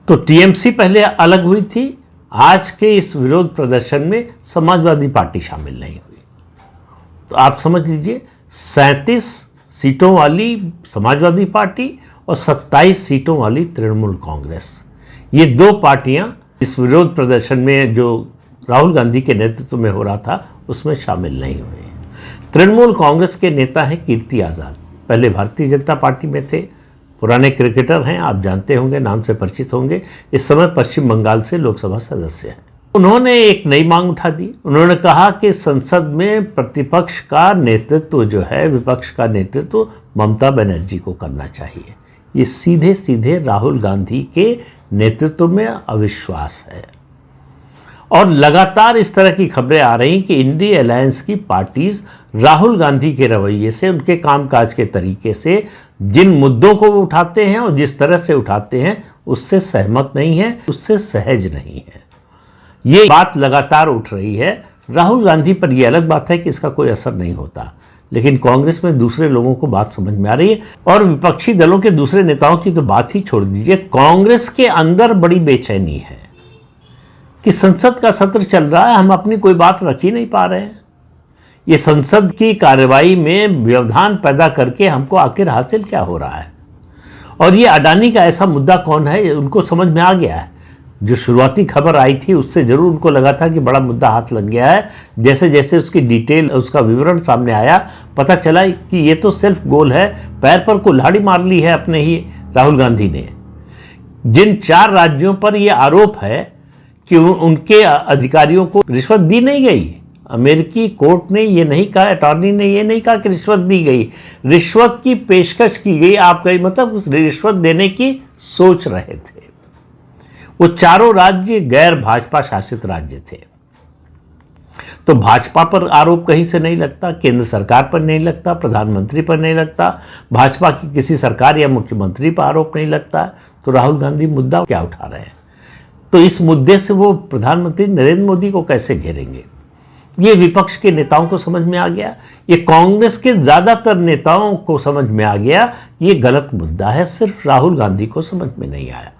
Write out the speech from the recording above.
तो टीएमसी पहले अलग हुई थी, आज के इस विरोध प्रदर्शन में समाजवादी पार्टी शामिल नहीं हुई। तो आप समझ लीजिए 37 सीटों वाली समाजवादी पार्टी और 27 सीटों वाली तृणमूल कांग्रेस, ये दो पार्टियां इस विरोध प्रदर्शन में जो राहुल गांधी के नेतृत्व में हो रहा था उसमें शामिल नहीं हुए। तृणमूल कांग्रेस के नेता हैं कीर्ति आज़ाद, पहले भारतीय जनता पार्टी में थे, पुराने क्रिकेटर हैं, आप जानते होंगे, नाम से परिचित होंगे। इस समय पश्चिम बंगाल से लोकसभा सदस्य हैं। उन्होंने एक नई मांग उठा दी। उन्होंने कहा कि संसद में प्रतिपक्ष का नेतृत्व जो है, विपक्ष का नेतृत्व ममता बनर्जी को करना चाहिए। ये सीधे सीधे राहुल गांधी के नेतृत्व में अविश्वास है। और लगातार इस तरह की खबरें आ रही कि इंडी अलायंस की पार्टीज राहुल गांधी के रवैये से, उनके कामकाज के तरीके से, जिन मुद्दों को वो उठाते हैं और जिस तरह से उठाते हैं उससे सहमत नहीं है, उससे सहज नहीं है। ये बात लगातार उठ रही है। राहुल गांधी पर यह अलग बात है कि इसका कोई असर नहीं होता, लेकिन कांग्रेस में दूसरे लोगों को बात समझ में आ रही है। और विपक्षी दलों के दूसरे नेताओं की तो बात ही छोड़ दीजिए, कांग्रेस के अंदर बड़ी बेचैनी है कि संसद का सत्र चल रहा है, हम अपनी कोई बात रख ही नहीं पा रहे हैं। ये संसद की कार्रवाई में व्यवधान पैदा करके हमको आखिर हासिल क्या हो रहा है। और ये अडानी का ऐसा मुद्दा कौन है, उनको समझ में आ गया है। जो शुरुआती खबर आई थी उससे जरूर उनको लगा था कि बड़ा मुद्दा हाथ लग गया है। जैसे जैसे उसकी डिटेल, उसका विवरण सामने आया, पता चला कि ये तो सिर्फ गोल है, पैर पर कुल्हाड़ी मार ली है अपने ही राहुल गांधी ने। जिन 4 राज्यों पर यह आरोप है कि उनके अधिकारियों को रिश्वत दी नहीं गई, अमेरिकी कोर्ट ने ये नहीं कहा, अटॉर्नी ने ये नहीं कहा कि रिश्वत दी गई, रिश्वत की पेशकश की गई। आप कहीं मतलब उस रिश्वत देने की सोच रहे थे। वो चारों राज्य गैर भाजपा शासित राज्य थे, तो भाजपा पर आरोप कहीं से नहीं लगता, केंद्र सरकार पर नहीं लगता, प्रधानमंत्री पर नहीं लगता, भाजपा की किसी सरकार या मुख्यमंत्री पर आरोप नहीं लगता। तो राहुल गांधी मुद्दा क्या उठा रहे हैं? तो इस मुद्दे से वो प्रधानमंत्री नरेंद्र मोदी को कैसे घेरेंगे? ये विपक्ष के नेताओं को समझ में आ गया, ये कांग्रेस के ज़्यादातर नेताओं को समझ में आ गया, ये गलत मुद्दा है, सिर्फ राहुल गांधी को समझ में नहीं आया।